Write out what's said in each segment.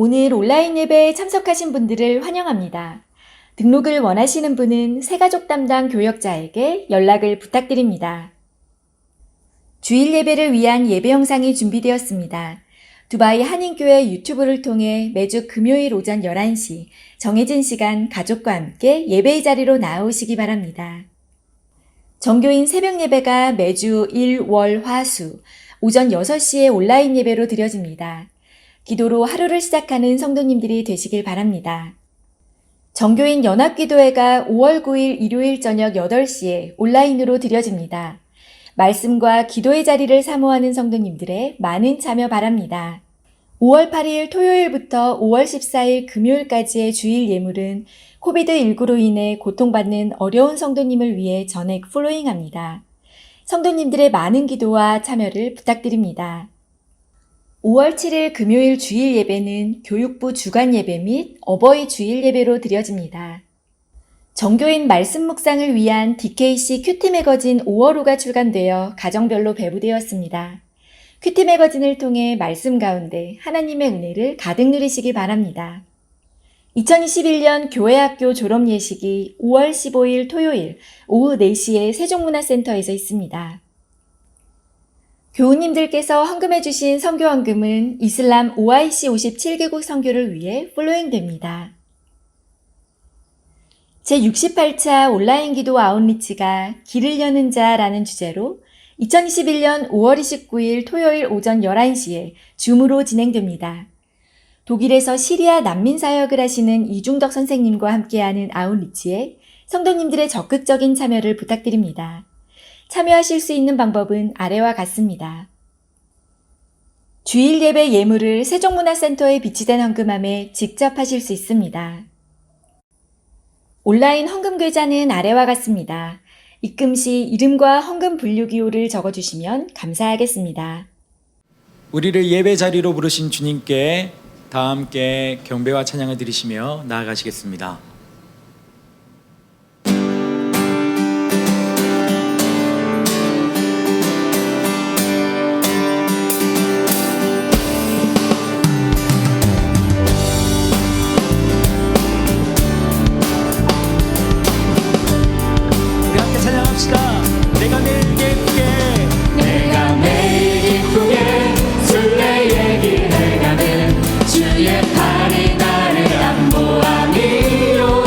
오늘 온라인 예배에 참석하신 분들을 환영합니다. 등록을 원하시는 분은 새가족 담당 교역자에게 연락을 부탁드립니다. 주일 예배를 위한 예배 영상이 준비되었습니다. 두바이 한인교회 유튜브를 통해 매주 금요일 오전 11시 정해진 시간 가족과 함께 예배의 자리로 나아오시기 바랍니다. 정교인 새벽 예배가 매주 일, 월, 화, 수 오전 6시에 온라인 예배로 드려집니다. 기도로 하루를 시작하는 성도님들이 되시길 바랍니다. 정교인 연합기도회가 5월 9일 일요일 저녁 8시에 온라인으로 드려집니다. 말씀과 기도의 자리를 사모하는 성도님들의 많은 참여 바랍니다. 5월 8일 토요일부터 5월 14일 금요일까지의 주일 예물은 코비드19로 인해 고통받는 어려운 성도님을 위해 전액 플로잉합니다. 성도님들의 많은 기도와 참여를 부탁드립니다. 5월 7일 금요일 주일 예배는 교육부 주간 예배 및 어버이 주일 예배로 드려집니다. 정교인 말씀 묵상을 위한 DKC 큐티 매거진 5월호가 출간되어 가정별로 배부되었습니다. 큐티 매거진을 통해 말씀 가운데 하나님의 은혜를 가득 누리시기 바랍니다. 2021년 교회학교 졸업 예식이 5월 15일 토요일 오후 4시에 세종문화센터에서 있습니다. 교우님들께서 헌금해 주신 선교 헌금은 이슬람 OIC 57개국 선교를 위해 플로잉됩니다. 제68차 온라인 기도 아웃리치가 길을 여는 자라는 주제로 2021년 5월 29일 토요일 오전 11시에 줌으로 진행됩니다. 독일에서 시리아 난민 사역을 하시는 이중덕 선생님과 함께하는 아웃리치에 성도님들의 적극적인 참여를 부탁드립니다. 참여하실 수 있는 방법은 아래와 같습니다. 주일 예배 예물을 세종문화센터에 비치된 헌금함에 직접 하실 수 있습니다. 온라인 헌금 계좌는 아래와 같습니다. 입금 시 이름과 헌금 분류 기호를 적어주시면 감사하겠습니다. 우리를 예배 자리로 부르신 주님께 다 함께 경배와 찬양을 드리시며 나아가시겠습니다. 내가 매일 기쁘게 순례의 길을 가는 주의 팔이 나를 안보하며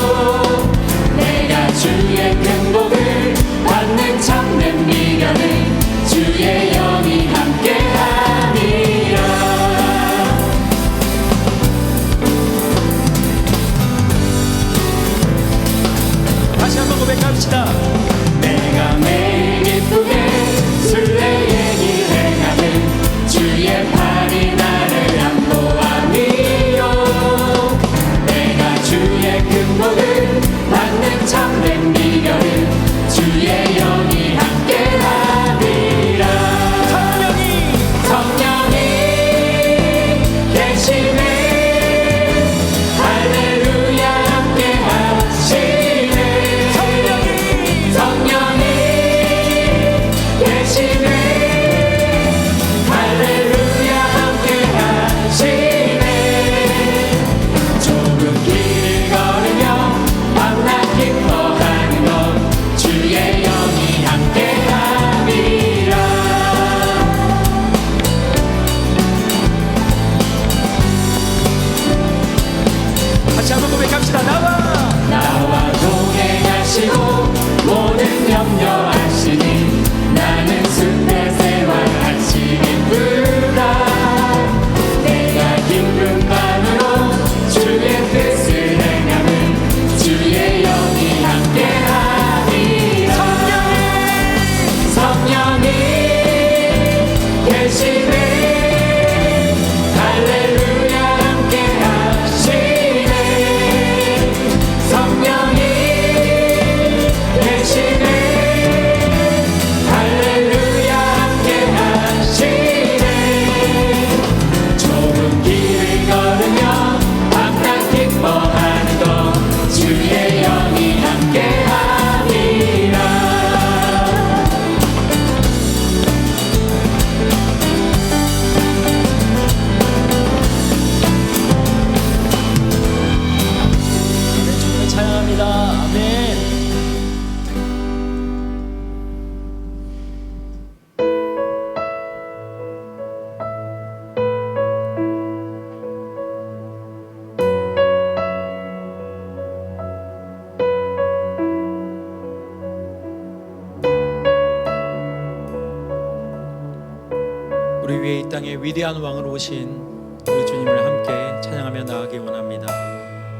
위에 이 땅에 위대한 왕으로 오신 우리 주님을 함께 찬양하며 나아가기 원합니다.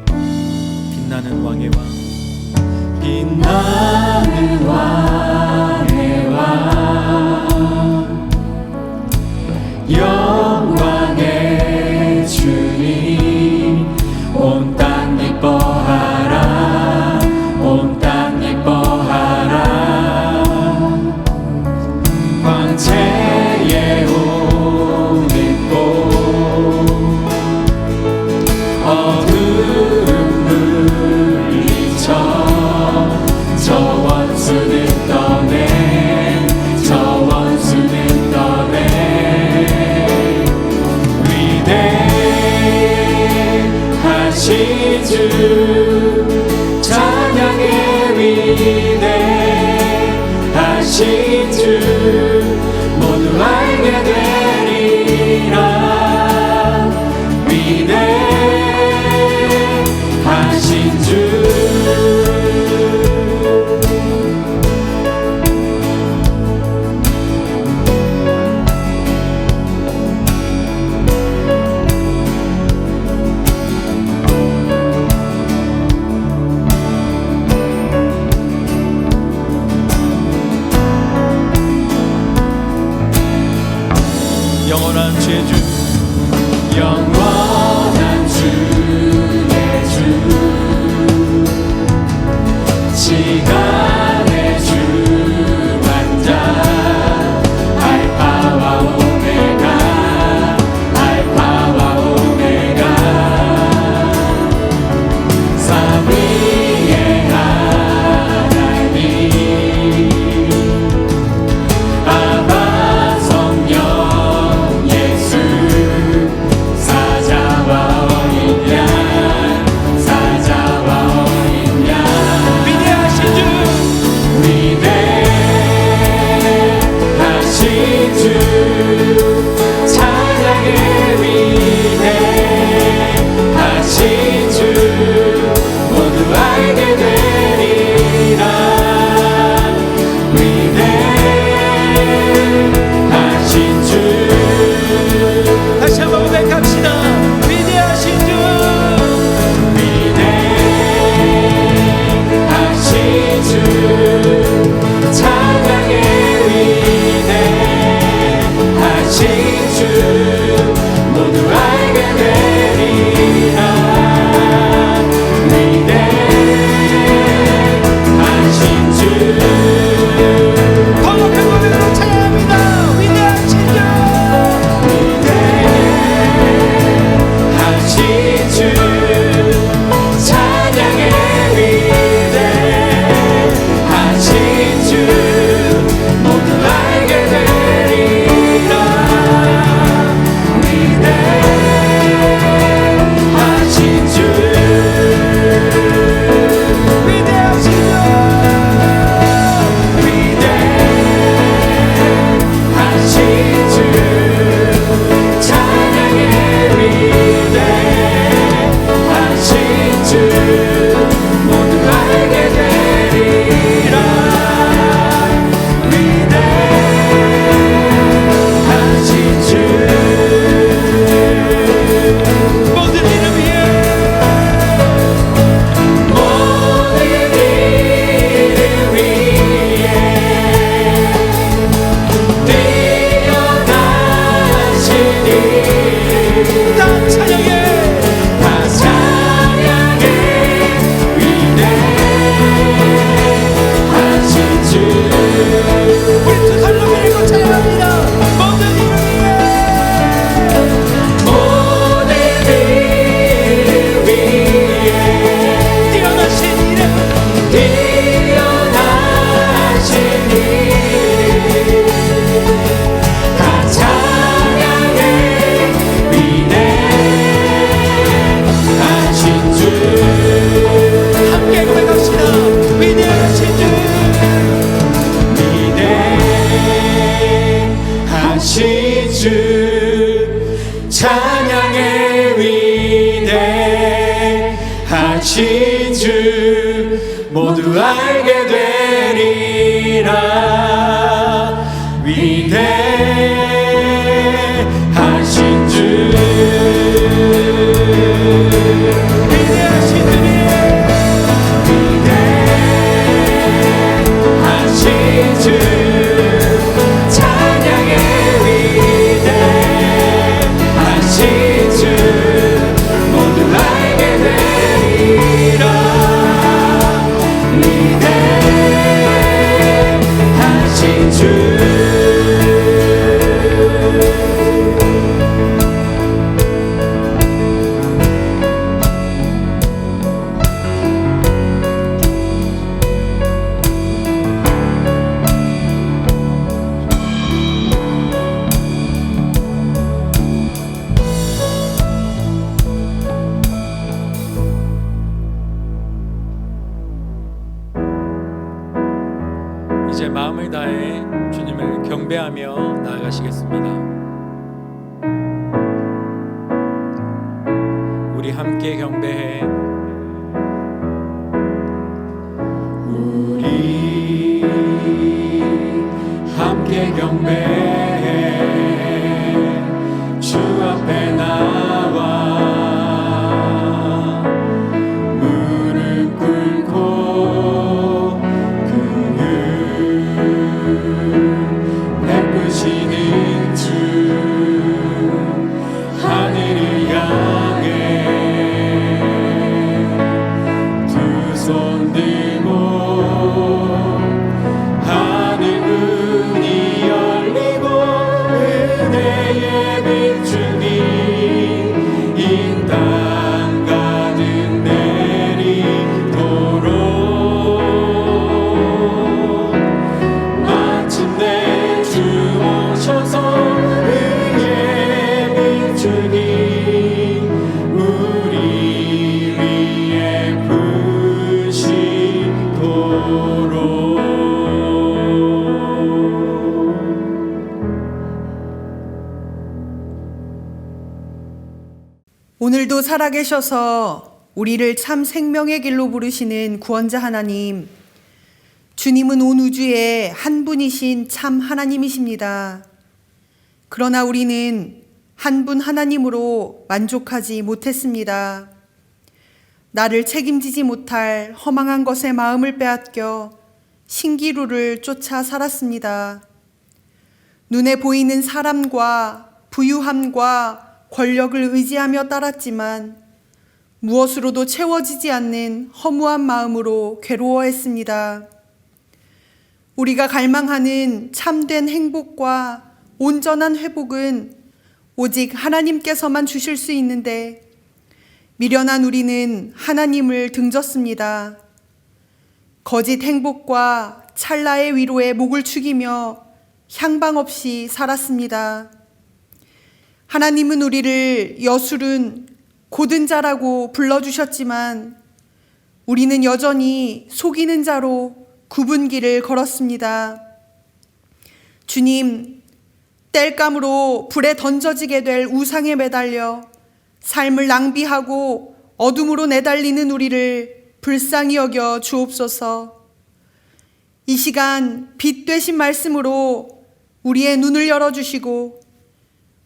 빛나는 왕의 왕, 빛나는 왕의 왕, 영광의 주님, 온 땅 기뻐하라, 온 땅 기뻐하라. 황제의 옷 입고 어둠 물리쳐 저 원수는 떠내, 저 원수는 떠내. 위대하신 주 찬양의 위대하신 주 모두 알게 되리라. 위대하신 주 영원한 주의 주, 영원한 주의 주, 시간의 주 완자, 알파와 오메가, 알파와 오메가. 삼위의 하나님 아바 성령 사자와 어린 양, 사자와 어린 양. 위대하신 주, 위대하신 주 찬양의 위대하신 주 모두 알게 되리라. 위대하신 주 다시 한번 고백합시다. 위대하신 주, 위대하신 주 찬양의 위대하신 주 모두 알게 되리라. 위대하신 주 거룩한 고백으로 찬양합니다. 위대하신 주, 위대하신 주 찬양의 위대하신 주 모두 알게 되리라. 위대하신 주, 위대하신 주, 위대하신 주 찬양의 위대하신 주 모두 알게 되리라. 위대하신 주 모든 이름 위에, 모든 이름 위에 뛰어나시니 다 찬양해, 다 찬양해. 위대하신 주 우리 두 손을 들고 찬양합니다. 모든 이름 위에, 모든 이름 위에 뛰어나신 이름, 뛰어나신 이름 다 찬양해. 위대하신 주 함께 고백합시다. 위대하신 주, 위대하신 주 찬양의 위대하신 주 모두 알게 되리라. 위대하신 위대하신 주님, 위대하신 주 찬양의 위대하신 주 모두 알게 되리라. 위대하신 주 이제 마음을 다해 주님을 경배하며 나아가시겠습니다. 우리 함께 경배해. 우리 함께 경배해. 주 앞에 나와 무릎 꿇고 베푸시는 주 하늘을 향해 두 손 들고 하늘 문이 열리고 은혜의 빛주님 이 땅 가득 내리도록 마침내 주 오셔서 은혜의 빛주님 우리 위에 부시도록. 오늘도 살아계셔서 우리를 참 생명의 길로 부르시는 구원자 하나님, 주님은 온 우주에 한 분이신 참 하나님이십니다. 그러나 우리는 한 분 하나님으로 만족하지 못했습니다. 나를 책임지지 못할 허망한 것에 마음을 빼앗겨 신기루를 쫓아 살았습니다. 눈에 보이는 사람과 부유함과 권력을 의지하며 따랐지만 무엇으로도 채워지지 않는 허무한 마음으로 괴로워했습니다. 우리가 갈망하는 참된 행복과 온전한 회복은 오직 하나님께서만 주실 수 있는데 미련한 우리는 하나님을 등졌습니다. 거짓 행복과 찰나의 위로에 목을 축이며 향방 없이 살았습니다. 하나님은 우리를 여술은 고든 자라고 불러주셨지만 우리는 여전히 속이는 자로 구분길을 걸었습니다. 주님, 땔감으로 불에 던져지게 될 우상에 매달려 삶을 낭비하고 어둠으로 내달리는 우리를 불쌍히 여겨 주옵소서. 이 시간 빛 되신 말씀으로 우리의 눈을 열어주시고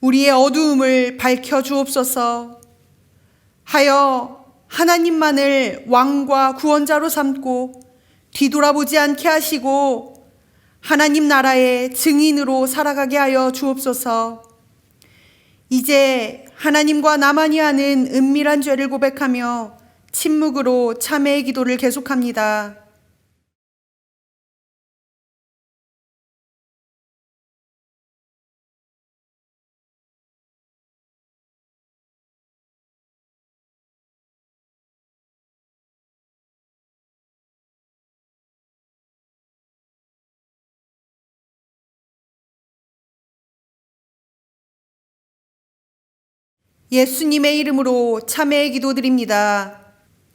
우리의 어두움을 밝혀 주옵소서. 하여 하나님만을 왕과 구원자로 삼고 뒤돌아보지 않게 하시고 하나님 나라의 증인으로 살아가게 하여 주옵소서. 이제 하나님과 나만이 하는 은밀한 죄를 고백하며 침묵으로 참회의 기도를 계속합니다. 예수님의 이름으로 참회의 기도드립니다.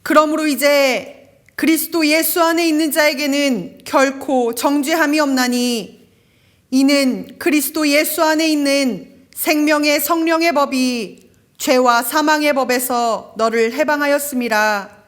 그러므로 이제 그리스도 예수 안에 있는 자에게는 결코 정죄함이 없나니 이는 그리스도 예수 안에 있는 생명의 성령의 법이 죄와 사망의 법에서 너를 해방하였음이라.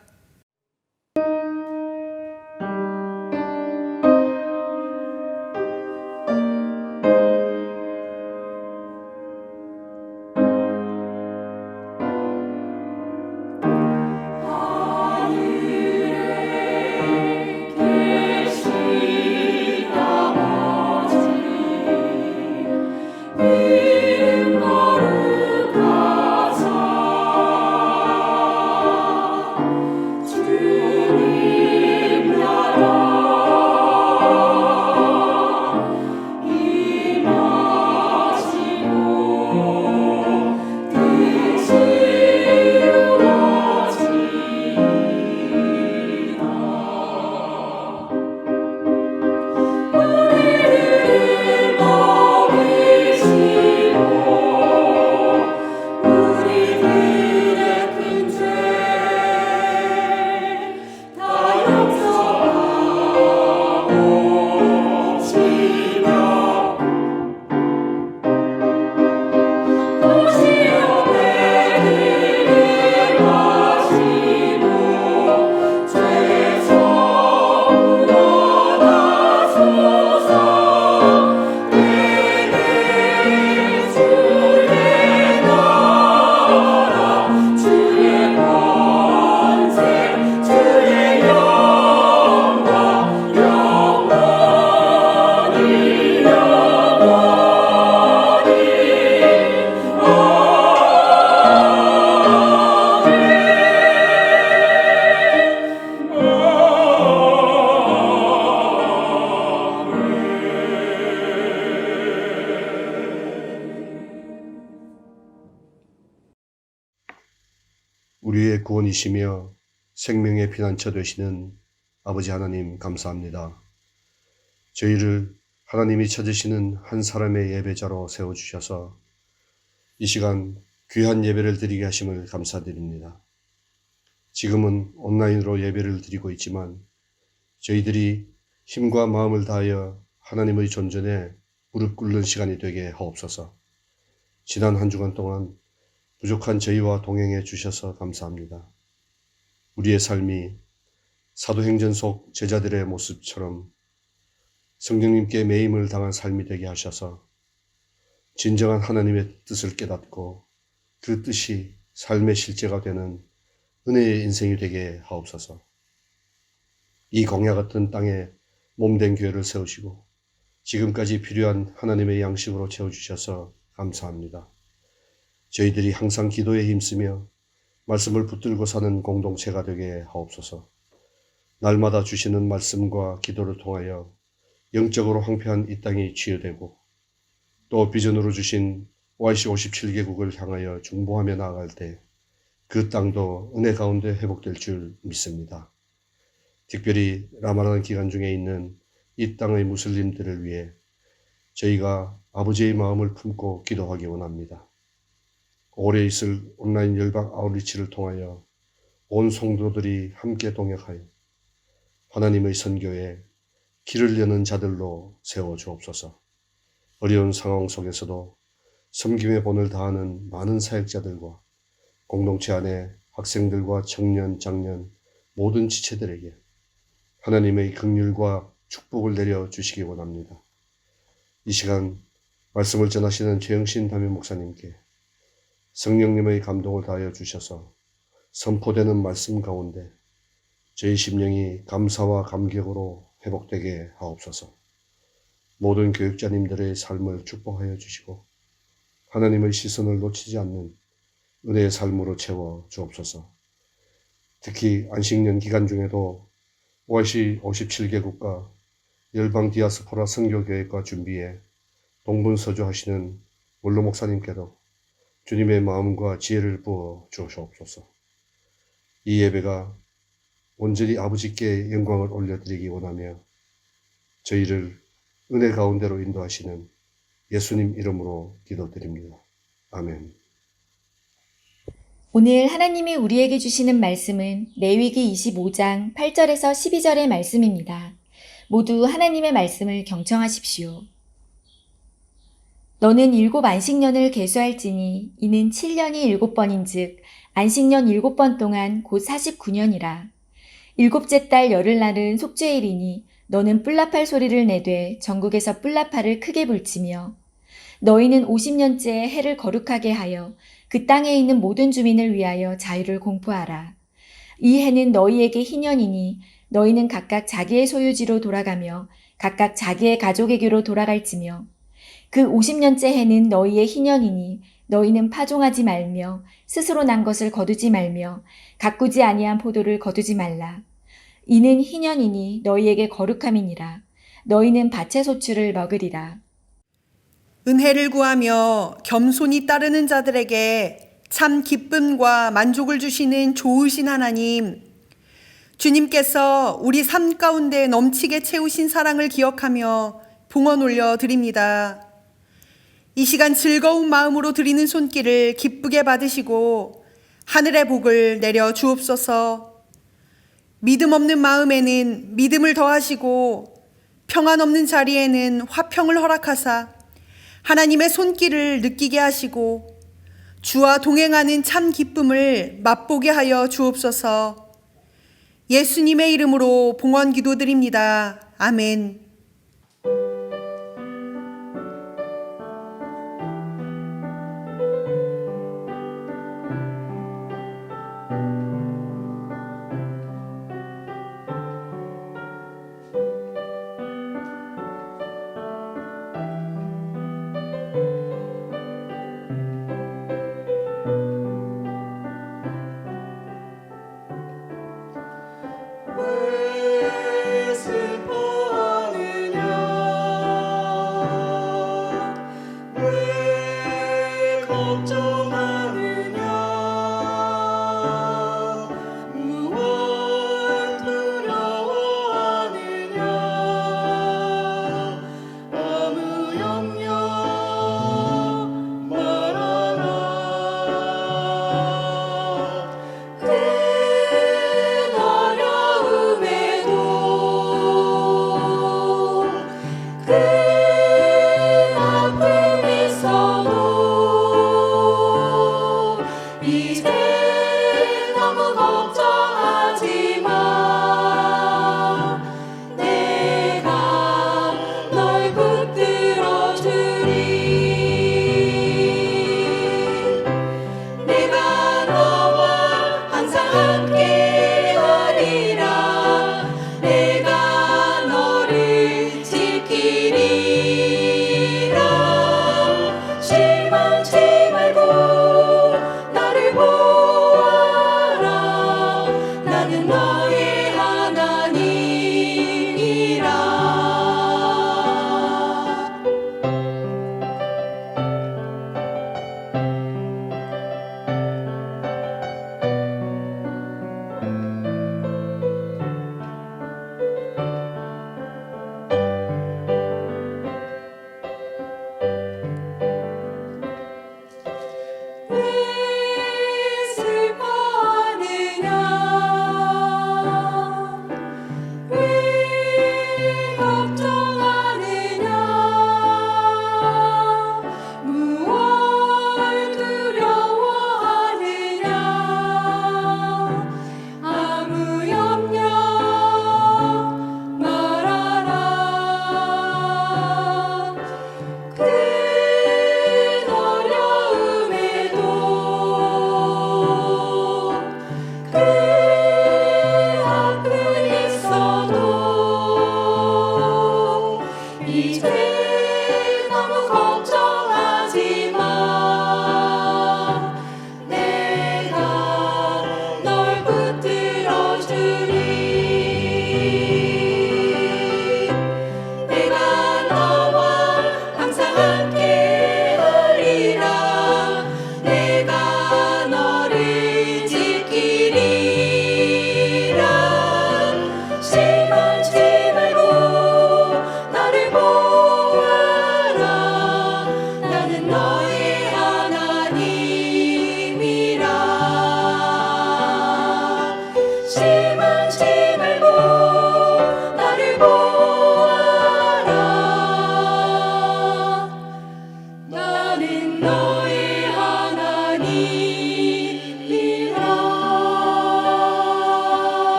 구원이시며 생명의 피난처 되시는 아버지 하나님 감사합니다. 저희를 하나님이 찾으시는 한 사람의 예배자로 세워주셔서 이 시간 귀한 예배를 드리게 하심을 감사드립니다. 지금은 온라인으로 예배를 드리고 있지만 저희들이 힘과 마음을 다하여 하나님의 존전에 무릎 꿇는 시간이 되게 하옵소서. 지난 한 주간 동안 부족한 저희와 동행해 주셔서 감사합니다. 우리의 삶이 사도행전 속 제자들의 모습처럼 성령님께 매임을 당한 삶이 되게 하셔서 진정한 하나님의 뜻을 깨닫고 그 뜻이 삶의 실제가 되는 은혜의 인생이 되게 하옵소서. 이 광야 같은 땅에 몸된 교회를 세우시고 지금까지 필요한 하나님의 양식으로 채워주셔서 감사합니다. 저희들이 항상 기도에 힘쓰며 말씀을 붙들고 사는 공동체가 되게 하옵소서. 날마다 주시는 말씀과 기도를 통하여 영적으로 황폐한 이 땅이 치유되고 또 비전으로 주신 OIC 57개국을 향하여 중보하며 나아갈 때 그 땅도 은혜 가운데 회복될 줄 믿습니다. 특별히 라마단 기간 중에 있는 이 땅의 무슬림들을 위해 저희가 아버지의 마음을 품고 기도하기 원합니다. 올해 있을 온라인 열방 아웃리치를 통하여 온 성도들이 함께 동역하여 하나님의 선교에 길을 여는 자들로 세워주옵소서. 어려운 상황 속에서도 섬김의 본을 다하는 많은 사역자들과 공동체 안에 학생들과 청년, 장년, 모든 지체들에게 하나님의 긍휼과 축복을 내려주시기 원합니다. 이 시간 말씀을 전하시는 최영신 담임 목사님께 성령님의 감동을 다하여 주셔서 선포되는 말씀 가운데 저희 심령이 감사와 감격으로 회복되게 하옵소서. 모든 교육자님들의 삶을 축복하여 주시고 하나님의 시선을 놓치지 않는 은혜의 삶으로 채워 주옵소서. 특히 안식년 기간 중에도 OIC 57개국과 열방 디아스포라 선교계획과 준비에 동분서주하시는 원로 목사님께도 주님의 마음과 지혜를 부어 주옵소서. 이 예배가 온전히 아버지께 영광을 올려드리기 원하며 저희를 은혜 가운데로 인도하시는 예수님 이름으로 기도드립니다. 아멘. 오늘 하나님이 우리에게 주시는 말씀은 레위기 25장 8절에서 12절의 말씀입니다. 모두 하나님의 말씀을 경청하십시오. 너는 7 안식년을 계수할지니 이는 7년이 7번인즉 안식년 7번 동안 곧 49년이라. 7째 달 열흘날은 속죄일이니 너는 뿔라팔 소리를 내되 전국에서 뿔라팔을 크게 불치며 너희는 50년째 해를 거룩하게 하여 그 땅에 있는 모든 주민을 위하여 자유를 공포하라. 이 해는 너희에게 희년이니 너희는 각각 자기의 소유지로 돌아가며 각각 자기의 가족에게로 돌아갈지며 그 50년째 해는 너희의 희년이니 너희는 파종하지 말며 스스로 난 것을 거두지 말며 가꾸지 아니한 포도를 거두지 말라. 이는 희년이니 너희에게 거룩함이니라. 너희는 밭의 소출을 먹으리라. 은혜를 구하며 겸손히 따르는 자들에게 참 기쁨과 만족을 주시는 좋으신 하나님, 주님께서 우리 삶 가운데 넘치게 채우신 사랑을 기억하며 봉헌 올려드립니다. 이 시간 즐거운 마음으로 드리는 손길을 기쁘게 받으시고 하늘의 복을 내려 주옵소서. 믿음 없는 마음에는 믿음을 더하시고 평안 없는 자리에는 화평을 허락하사 하나님의 손길을 느끼게 하시고 주와 동행하는 참 기쁨을 맛보게 하여 주옵소서. 예수님의 이름으로 봉헌 기도드립니다. 아멘. 왜 슬퍼하니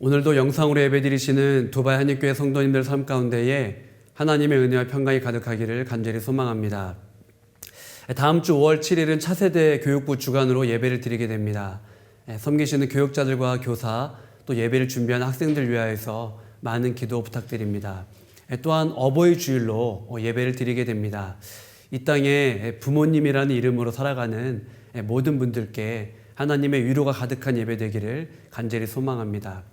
오늘도 영상으로 예배드리시는 두바이 한인교회 성도님들 삶 가운데에 하나님의 은혜와 평강이 가득하기를 간절히 소망합니다. 다음 주 5월 7일은 차세대 교육부 주관으로 예배를 드리게 됩니다. 섬기시는 교육자들과 교사, 또 예배를 준비하는 학생들 위하여서 많은 기도 부탁드립니다. 또한 어버이 주일로 예배를 드리게 됩니다. 이 땅에 부모님이라는 이름으로 살아가는 모든 분들께 하나님의 위로가 가득한 예배 되기를 간절히 소망합니다.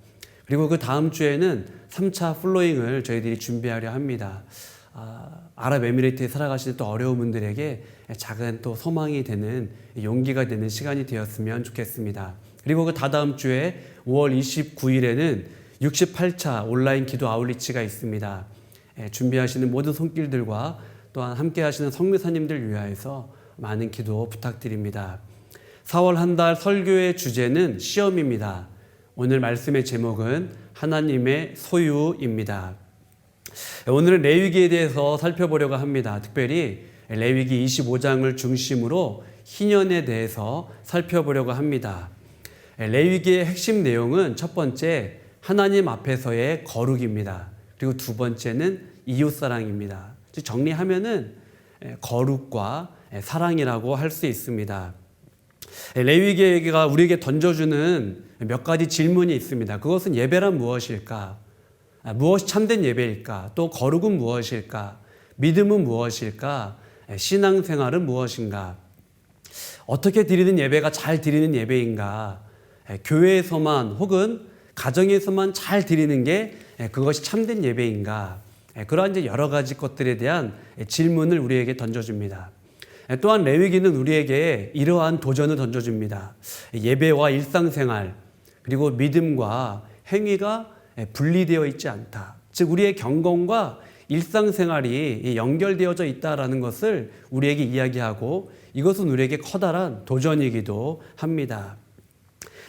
그리고 그 다음 주에는 3차 플로잉을 저희들이 준비하려 합니다. 아랍에미레이트에 살아가시는 또 어려운 분들에게 작은 또 소망이 되는 용기가 되는 시간이 되었으면 좋겠습니다. 그리고 그 다다음 주에 5월 29일에는 68차 온라인 기도 아울리치가 있습니다. 준비하시는 모든 손길들과 또한 함께 하시는 성교사님들 위하여서 많은 기도 부탁드립니다. 4월 한 달 설교의 주제는 시험입니다. 오늘 말씀의 제목은 하나님의 소유입니다. 오늘은 레위기에 대해서 살펴보려고 합니다. 특별히 레위기 25장을 중심으로 희년에 대해서 살펴보려고 합니다. 레위기의 핵심 내용은 첫 번째, 하나님 앞에서의 거룩입니다. 그리고 두 번째는 이웃사랑입니다. 정리하면은 거룩과 사랑이라고 할 수 있습니다. 레위기가 우리에게 던져주는 몇 가지 질문이 있습니다. 그것은 예배란 무엇일까? 무엇이 참된 예배일까? 또 거룩은 무엇일까? 믿음은 무엇일까? 신앙생활은 무엇인가? 어떻게 드리는 예배가 잘 드리는 예배인가? 교회에서만 혹은 가정에서만 잘 드리는 게 그것이 참된 예배인가? 그러한 이제 여러 가지 것들에 대한 질문을 우리에게 던져줍니다. 또한 레위기는 우리에게 이러한 도전을 던져줍니다. 예배와 일상생활 그리고 믿음과 행위가 분리되어 있지 않다. 즉 우리의 경건과 일상생활이 연결되어져 있다라는 것을 우리에게 이야기하고 이것은 우리에게 커다란 도전이기도 합니다.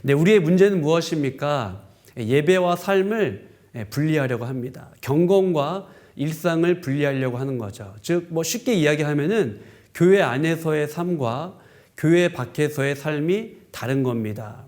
네, 우리의 문제는 무엇입니까? 예배와 삶을 분리하려고 합니다. 경건과 일상을 분리하려고 하는 거죠. 즉 쉽게 이야기하면은 교회 안에서의 삶과 교회 밖에서의 삶이 다른 겁니다.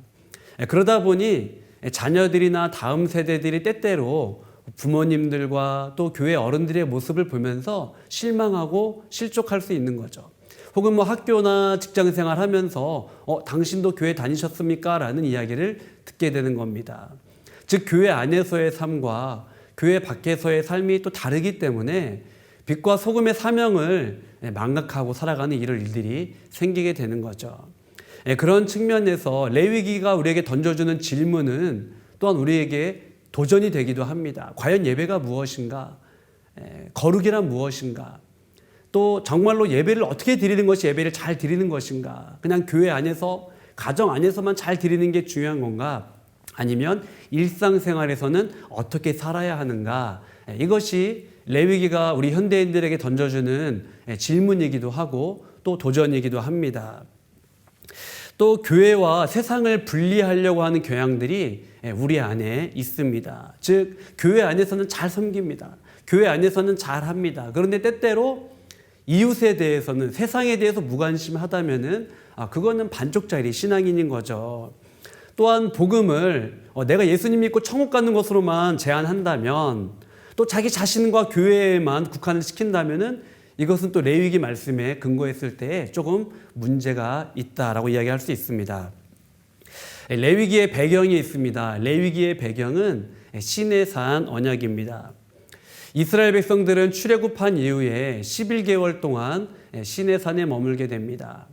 그러다 보니 자녀들이나 다음 세대들이 때때로 부모님들과 또 교회 어른들의 모습을 보면서 실망하고 실족할 수 있는 거죠. 혹은 학교나 직장 생활 하면서 당신도 교회 다니셨습니까? 라는 이야기를 듣게 되는 겁니다. 즉 교회 안에서의 삶과 교회 밖에서의 삶이 또 다르기 때문에 빛과 소금의 사명을 망각하고 살아가는 이런 일들이 생기게 되는 거죠. 그런 측면에서 레위기가 우리에게 던져주는 질문은 또한 우리에게 도전이 되기도 합니다. 과연 예배가 무엇인가? 거룩이란 무엇인가? 또 정말로 예배를 어떻게 드리는 것이 예배를 잘 드리는 것인가? 그냥 교회 안에서 가정 안에서만 잘 드리는 게 중요한 건가? 아니면 일상생활에서는 어떻게 살아야 하는가? 이것이 레위기가 우리 현대인들에게 던져주는 질문이기도 하고 또 도전이기도 합니다. 또 교회와 세상을 분리하려고 하는 경향들이 우리 안에 있습니다. 즉 교회 안에서는 잘 섬깁니다. 교회 안에서는 잘 합니다. 그런데 때때로 이웃에 대해서는 세상에 대해서 무관심하다면은 그거는 반쪽짜리 신앙인인 거죠. 또한 복음을 내가 예수님 믿고 천국 가는 것으로만 제한한다면 또 자기 자신과 교회에만 국한을 시킨다면은 이것은 또 레위기 말씀에 근거했을 때 조금 문제가 있다라고 이야기할 수 있습니다. 레위기의 배경이 있습니다. 레위기의 배경은 시내산 언약입니다. 이스라엘 백성들은 출애굽한 이후에 11개월 동안 시내산에 머물게 됩니다.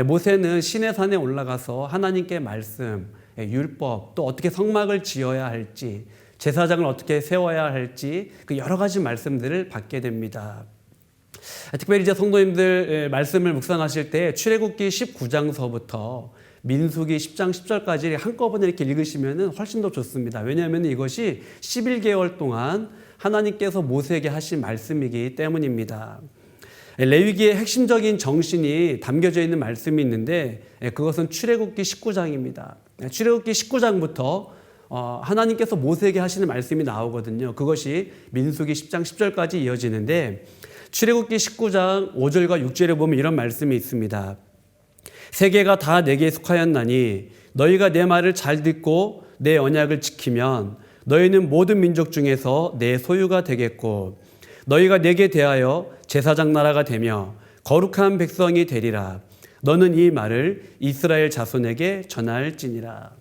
모세는 시내산에 올라가서 하나님께 말씀, 율법, 또 어떻게 성막을 지어야 할지, 제사장을 어떻게 세워야 할지 그 여러 가지 말씀들을 받게 됩니다. 특별히 이제 성도님들 말씀을 묵상하실 때 출애굽기 19장서부터 민수기 10장 10절까지 한꺼번에 이렇게 읽으시면 훨씬 더 좋습니다. 왜냐하면 이것이 11개월 동안 하나님께서 모세에게 하신 말씀이기 때문입니다. 레위기의 핵심적인 정신이 담겨져 있는 말씀이 있는데 그것은 출애굽기 19장입니다. 출애굽기 19장부터 하나님께서 모세에게 하시는 말씀이 나오거든요. 그것이 민수기 10장 10절까지 이어지는데 출애굽기 19장 5절과 6절에 보면 이런 말씀이 있습니다. 세계가 다 내게 속하였나니 너희가 내 말을 잘 듣고 내 언약을 지키면 너희는 모든 민족 중에서 내 소유가 되겠고 너희가 내게 대하여 제사장 나라가 되며 거룩한 백성이 되리라. 너는 이 말을 이스라엘 자손에게 전할지니라.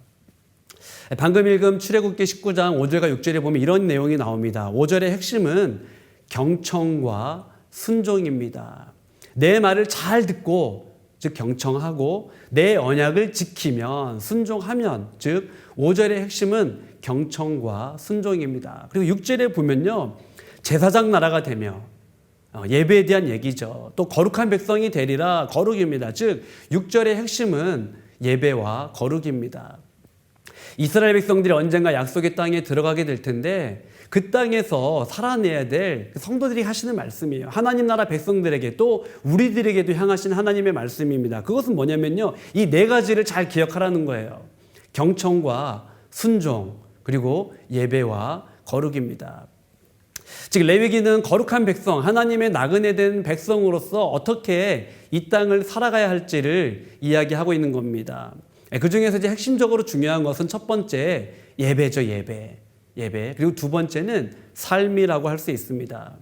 방금 읽은 출애굽기 19장 5절과 6절에 보면 이런 내용이 나옵니다. 5절의 핵심은 경청과 순종입니다. 내 말을 잘 듣고 즉 경청하고 내 언약을 지키면 순종하면 즉 5절의 핵심은 경청과 순종입니다. 그리고 6절에 보면요. 제사장 나라가 되며 예배에 대한 얘기죠. 또 거룩한 백성이 되리라 거룩입니다. 즉 6절의 핵심은 예배와 거룩입니다. 이스라엘 백성들이 언젠가 약속의 땅에 들어가게 될 텐데 그 땅에서 살아내야 될 성도들이 하시는 말씀이에요. 하나님 나라 백성들에게 또 우리들에게도 향하신 하나님의 말씀입니다. 그것은 뭐냐면요. 이 네 가지를 잘 기억하라는 거예요. 경청과 순종 그리고 예배와 거룩입니다. 즉 레위기는 거룩한 백성, 하나님의 나그네 된 백성으로서 어떻게 이 땅을 살아가야 할지를 이야기하고 있는 겁니다. 그 중에서 이제 핵심적으로 중요한 것은 첫 번째 예배죠, 예배. 그리고 두 번째는 삶이라고 할 수 있습니다.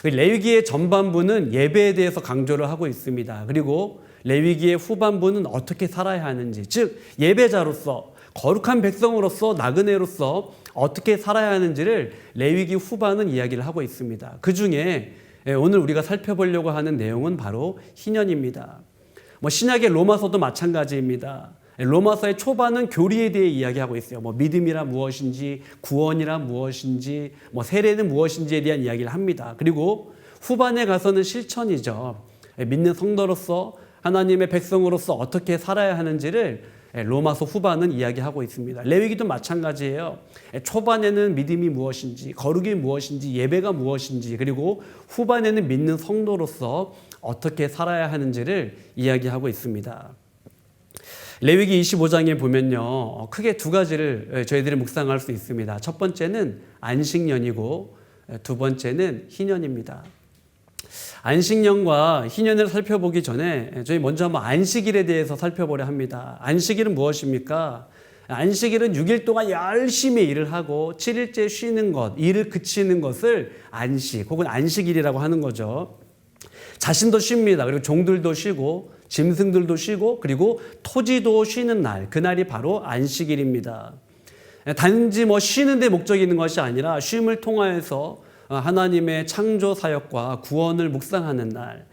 레위기의 전반부는 예배에 대해서 강조를 하고 있습니다. 그리고 레위기의 후반부는 어떻게 살아야 하는지, 즉 예배자로서 거룩한 백성으로서 나그네로서 어떻게 살아야 하는지를 레위기 후반은 이야기를 하고 있습니다. 그 중에 오늘 우리가 살펴보려고 하는 내용은 바로 희년입니다. 신약의 로마서도 마찬가지입니다. 로마서의 초반은 교리에 대해 이야기하고 있어요. 믿음이라 무엇인지, 구원이라 무엇인지, 세례는 무엇인지에 대한 이야기를 합니다. 그리고 후반에 가서는 실천이죠. 믿는 성도로서 하나님의 백성으로서 어떻게 살아야 하는지를 로마서 후반은 이야기하고 있습니다. 레위기도 마찬가지예요. 초반에는 믿음이 무엇인지, 거룩이 무엇인지, 예배가 무엇인지, 그리고 후반에는 믿는 성도로서 어떻게 살아야 하는지를 이야기하고 있습니다. 레위기 25장에 보면요. 크게 두 가지를 저희들이 묵상할 수 있습니다. 첫 번째는 안식년이고 두 번째는 희년입니다. 안식년과 희년을 살펴보기 전에 저희 먼저 한번 안식일에 대해서 살펴보려 합니다. 안식일은 무엇입니까? 안식일은 6일 동안 열심히 일을 하고 7일째 쉬는 것, 일을 그치는 것을 안식 혹은 안식일이라고 하는 거죠. 자신도 쉽니다. 그리고 종들도 쉬고 짐승들도 쉬고 그리고 토지도 쉬는 날, 그날이 바로 안식일입니다. 단지 쉬는 데 목적이 있는 것이 아니라 쉼을 통하여서 하나님의 창조 사역과 구원을 묵상하는 날,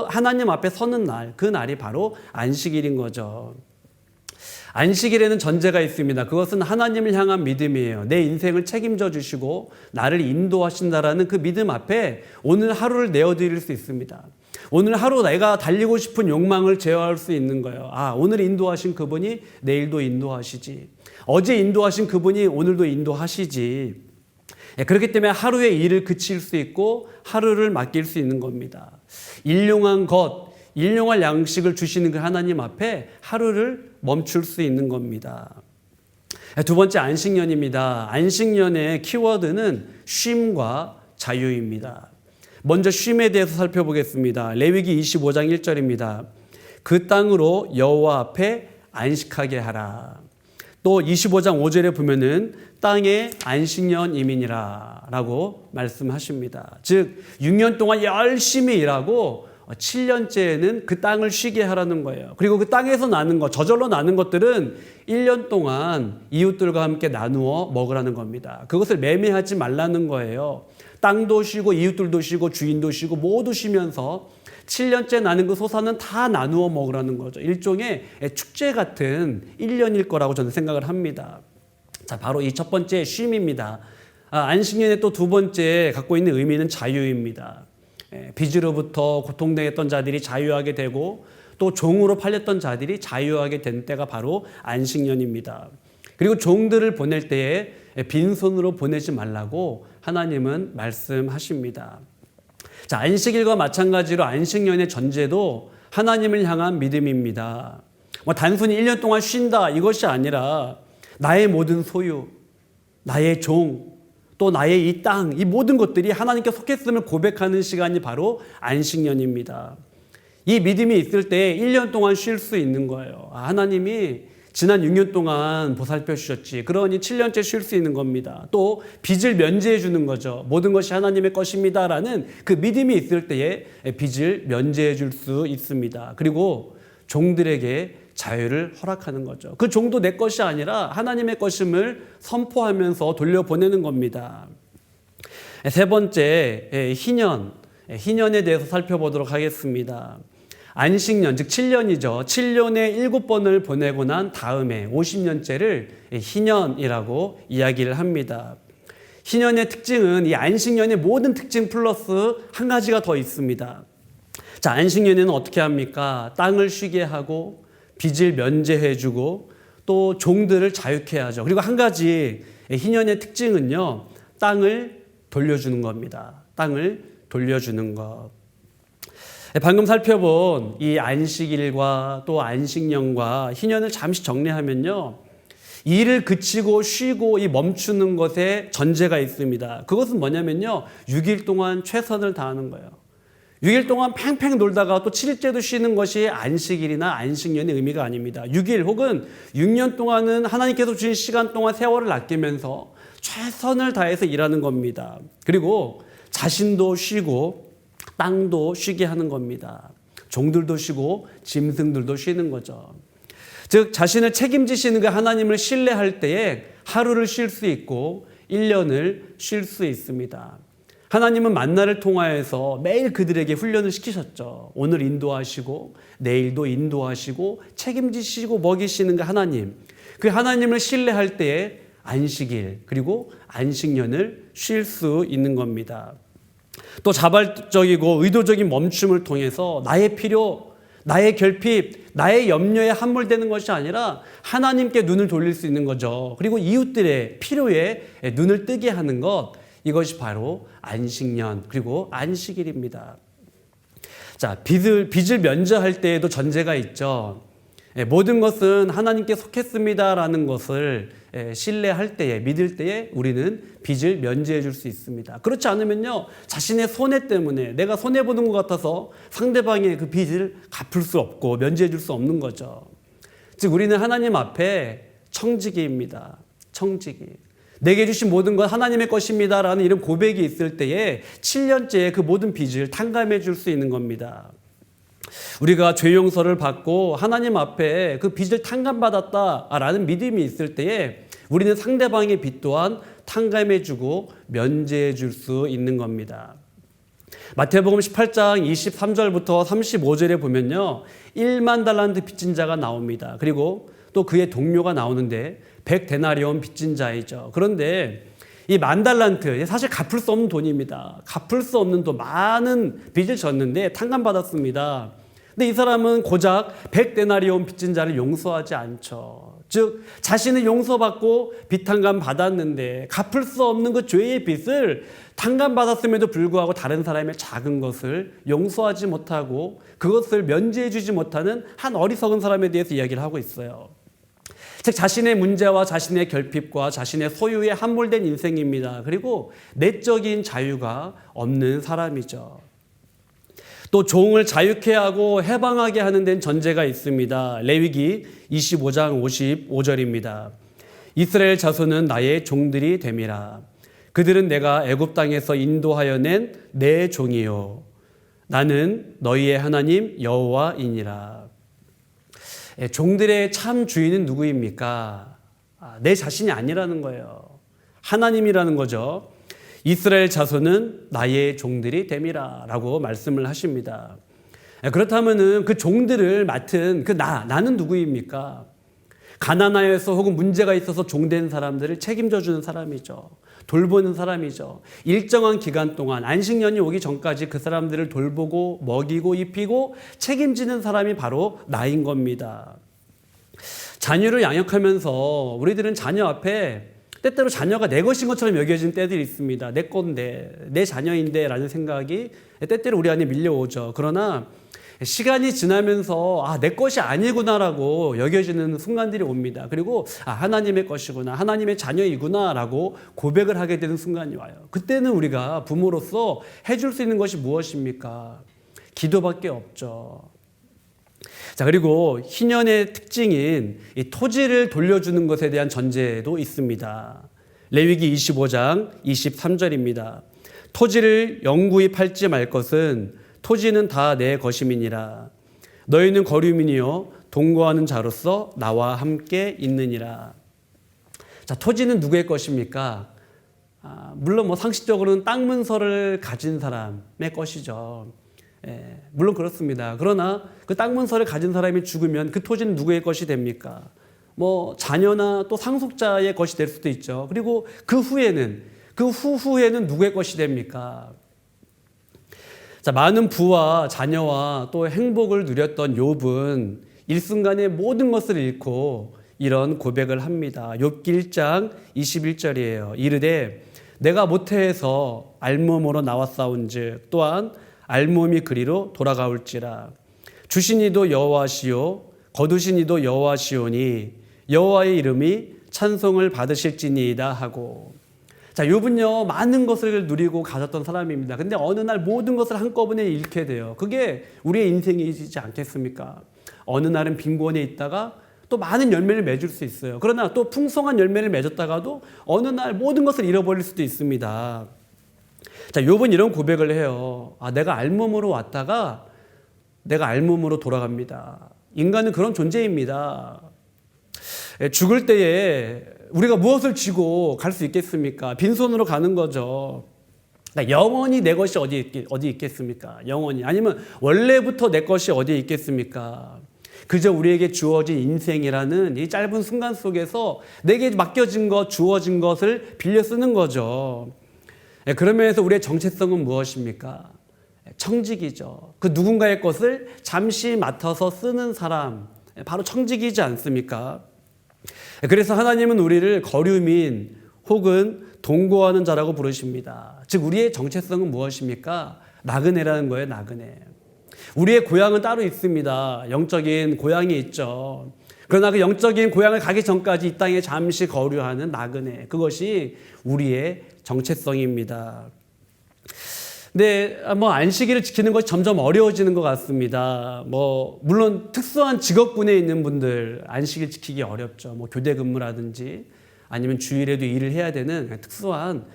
하나님 앞에 서는 날, 그 날이 바로 안식일인 거죠. 안식일에는 전제가 있습니다. 그것은 하나님을 향한 믿음이에요. 내 인생을 책임져 주시고 나를 인도하신다라는 그 믿음 앞에 오늘 하루를 내어드릴 수 있습니다. 오늘 하루 내가 달리고 싶은 욕망을 제어할 수 있는 거예요. 오늘 인도하신 그분이 내일도 인도하시지. 어제 인도하신 그분이 오늘도 인도하시지. 그렇기 때문에 하루의 일을 그칠 수 있고 하루를 맡길 수 있는 겁니다. 일용할 양식을 주시는 그 하나님 앞에 하루를 멈출 수 있는 겁니다. 두 번째 안식년입니다. 안식년의 키워드는 쉼과 자유입니다. 먼저 쉼에 대해서 살펴보겠습니다. 레위기 25장 1절입니다. 그 땅으로 여호와 앞에 안식하게 하라. 또 25장 5절에 보면은 땅의 안식년임이니라 라고 말씀하십니다. 즉 6년 동안 열심히 일하고 7년째에는 그 땅을 쉬게 하라는 거예요. 그리고 그 땅에서 나는 것, 저절로 나는 것들은 1년 동안 이웃들과 함께 나누어 먹으라는 겁니다. 그것을 매매하지 말라는 거예요. 땅도 쉬고 이웃들도 쉬고 주인도 쉬고 모두 쉬면서 7년째 나는 그 소산은 다 나누어 먹으라는 거죠. 일종의 축제 같은 1년일 거라고 저는 생각을 합니다. 자, 바로 이 첫 번째 쉼입니다. 안식년의 또 두 번째 갖고 있는 의미는 자유입니다. 빚으로부터 고통당했던 자들이 자유하게 되고 또 종으로 팔렸던 자들이 자유하게 된 때가 바로 안식년입니다. 그리고 종들을 보낼 때에 빈손으로 보내지 말라고 하나님은 말씀하십니다. 자, 안식일과 마찬가지로 안식년의 전제도 하나님을 향한 믿음입니다. 단순히 1년 동안 쉰다 이것이 아니라 나의 모든 소유, 나의 종, 또 나의 이 땅, 이 모든 것들이 하나님께 속했음을 고백하는 시간이 바로 안식년입니다. 이 믿음이 있을 때 1년 동안 쉴 수 있는 거예요. 하나님이 지난 6년 동안 보살펴 주셨지. 그러니 7년째 쉴 수 있는 겁니다. 또 빚을 면제해 주는 거죠. 모든 것이 하나님의 것입니다라는 그 믿음이 있을 때에 빚을 면제해 줄 수 있습니다. 그리고 종들에게 자유를 허락하는 거죠. 그 종도 내 것이 아니라 하나님의 것임을 선포하면서 돌려보내는 겁니다. 세 번째, 희년에 대해서 살펴보도록 하겠습니다. 안식년, 즉 7년이죠. 7년에 7번을 보내고 난 다음에 50년째를 희년이라고 이야기를 합니다. 희년의 특징은 이 안식년의 모든 특징 플러스 한 가지가 더 있습니다. 자, 안식년에는 어떻게 합니까? 땅을 쉬게 하고 빚을 면제해주고 또 종들을 자유케 하죠. 그리고 한 가지 희년의 특징은요, 땅을 돌려주는 겁니다. 땅을 돌려주는 것. 방금 살펴본 이 안식일과 또 안식년과 희년을 잠시 정리하면요, 일을 그치고 쉬고 이 멈추는 것에 전제가 있습니다. 그것은 뭐냐면요, 6일 동안 최선을 다하는 거예요. 6일 동안 팽팽 놀다가 또 7일째도 쉬는 것이 안식일이나 안식년의 의미가 아닙니다. 6일 혹은 6년 동안은 하나님께서 주신 시간 동안 세월을 아끼면서 최선을 다해서 일하는 겁니다. 그리고 자신도 쉬고 땅도 쉬게 하는 겁니다. 종들도 쉬고 짐승들도 쉬는 거죠. 즉 자신을 책임지시는 그 하나님을 신뢰할 때에 하루를 쉴 수 있고 1년을 쉴 수 있습니다. 하나님은 만나를 통하여서 매일 그들에게 훈련을 시키셨죠. 오늘 인도하시고 내일도 인도하시고 책임지시고 먹이시는 그 하나님. 그 하나님을 신뢰할 때에 안식일 그리고 안식년을 쉴 수 있는 겁니다. 또 자발적이고 의도적인 멈춤을 통해서 나의 필요, 나의 결핍, 나의 염려에 함몰되는 것이 아니라 하나님께 눈을 돌릴 수 있는 거죠. 그리고 이웃들의 필요에 눈을 뜨게 하는 것, 이것이 바로 안식년 그리고 안식일입니다. 자, 빚을 면제할 때에도 전제가 있죠. 모든 것은 하나님께 속했습니다라는 것을 신뢰할 때에, 믿을 때에 우리는 빚을 면제해 줄 수 있습니다. 그렇지 않으면요, 자신의 손해 때문에 내가 손해보는 것 같아서 상대방의 그 빚을 갚을 수 없고 면제해 줄 수 없는 거죠. 즉 우리는 하나님 앞에 청지기입니다. 청지기. 내게 주신 모든 것 하나님의 것입니다라는 이런 고백이 있을 때에 7년째 그 모든 빚을 탕감해 줄 수 있는 겁니다. 우리가 죄 용서를 받고 하나님 앞에 그 빚을 탕감받았다라는 믿음이 있을 때에 우리는 상대방의 빚 또한 탕감해 주고 면제해 줄 수 있는 겁니다. 마태복음 18장 23절부터 35절에 보면요, 1만 달란트 빚진 자가 나옵니다. 그리고 또 그의 동료가 나오는데 100데나리온 빚진 자이죠. 그런데 이 10,000달란트, 사실 갚을 수 없는 돈입니다. 갚을 수 없는 돈, 많은 빚을 졌는데 탕감받았습니다. 근데 이 사람은 고작 100데나리온 빚진 자를 용서하지 않죠. 즉 자신은 용서받고 빚 탕감 받았는데 갚을 수 없는 그 죄의 빚을 탕감받았음에도 불구하고 다른 사람의 작은 것을 용서하지 못하고 그것을 면제해 주지 못하는 한 어리석은 사람에 대해서 이야기를 하고 있어요. 즉 자신의 문제와 자신의 결핍과 자신의 소유에 함몰된 인생입니다. 그리고 내적인 자유가 없는 사람이죠. 또 종을 자유케 하고 해방하게 하는 데는 전제가 있습니다. 레위기 25장 55절입니다. 이스라엘 자손은 나의 종들이 됨이라. 그들은 내가 애굽 땅에서 인도하여 낸 내 종이요 나는 너희의 하나님 여호와이니라. 종들의 참 주인은 누구입니까? 내 자신이 아니라는 거예요. 하나님이라는 거죠. 이스라엘 자손은 나의 종들이 됨이라 라고 말씀을 하십니다. 그렇다면 그 종들을 맡은 나는 누구입니까? 가난하여서 혹은 문제가 있어서 종된 사람들을 책임져 주는 사람이죠. 돌보는 사람이죠. 일정한 기간 동안 안식년이 오기 전까지 그 사람들을 돌보고 먹이고 입히고 책임지는 사람이 바로 나인 겁니다. 자녀를 양육하면서 우리들은 자녀 앞에 때때로 자녀가 내 것인 것처럼 여겨지는 때들이 있습니다. 내 건데, 내 자녀인데 라는 생각이 때때로 우리 안에 밀려오죠. 그러나 시간이 지나면서 내 것이 아니구나라고 여겨지는 순간들이 옵니다. 그리고 하나님의 것이구나, 하나님의 자녀이구나 라고 고백을 하게 되는 순간이 와요. 그때는 우리가 부모로서 해줄 수 있는 것이 무엇입니까? 기도밖에 없죠. 자, 그리고 희년의 특징인 이 토지를 돌려주는 것에 대한 전제도 있습니다. 레위기 25장 23절입니다. 토지를 영구히 팔지 말 것은 토지는 다 내 것임이니라. 너희는 거류민이요 동거하는 자로서 나와 함께 있느니라. 자, 토지는 누구의 것입니까? 물론 뭐 상식적으로는 땅 문서를 가진 사람의 것이죠. 물론 그렇습니다. 그러나 그 땅 문서를 가진 사람이 죽으면 그 토지는 누구의 것이 됩니까? 뭐 자녀나 또 상속자의 것이 될 수도 있죠. 그리고 그 후후에는 누구의 것이 됩니까? 자, 많은 부와 자녀와 또 행복을 누렸던 욥은 일순간에 모든 것을 잃고 이런 고백을 합니다. 욥기 1장 21절이에요. 이르되 내가 모태에서 알몸으로 나왔사온즉 또한 알몸이 그리로 돌아가올지라. 주신 이도 여호와시요 거두신 이도 여호와시오니 여호와의 이름이 찬송을 받으실지니이다 하고. 자, 욥은요 많은 것을 누리고 가졌던 사람입니다. 근데 어느 날 모든 것을 한꺼번에 잃게 돼요. 그게 우리의 인생이지 않겠습니까? 어느 날은 빈곤에 있다가 또 많은 열매를 맺을 수 있어요. 그러나 또 풍성한 열매를 맺었다가도 어느 날 모든 것을 잃어버릴 수도 있습니다. 자, 욥은 이런 고백을 해요. 내가 알몸으로 왔다가 내가 알몸으로 돌아갑니다. 인간은 그런 존재입니다. 죽을 때에 우리가 무엇을 쥐고 갈 수 있겠습니까? 빈손으로 가는 거죠. 그러니까 영원히 내 것이 어디 있겠습니까? 영원히. 아니면 원래부터 내 것이 어디에 있겠습니까? 그저 우리에게 주어진 인생이라는 이 짧은 순간 속에서 내게 맡겨진 것, 주어진 것을 빌려 쓰는 거죠. 그런 면에서 우리의 정체성은 무엇입니까? 청직이죠. 그 누군가의 것을 잠시 맡아서 쓰는 사람, 바로 청직이지 않습니까? 그래서 하나님은 우리를 거류민 혹은 동거하는 자라고 부르십니다. 즉 우리의 정체성은 무엇입니까? 나그네라는 거예요. 나그네. 우리의 고향은 따로 있습니다. 영적인 고향이 있죠. 그러나 그 영적인 고향을 가기 전까지 이 땅에 잠시 거류하는 나그네, 그것이 우리의 정체성입니다. 근데 뭐 안식일을 지키는 것이 점점 어려워지는 것 같습니다. 물론 특수한 직업군에 있는 분들 안식일 지키기 어렵죠. 교대 근무라든지 아니면 주일에도 일을 해야 되는 특수한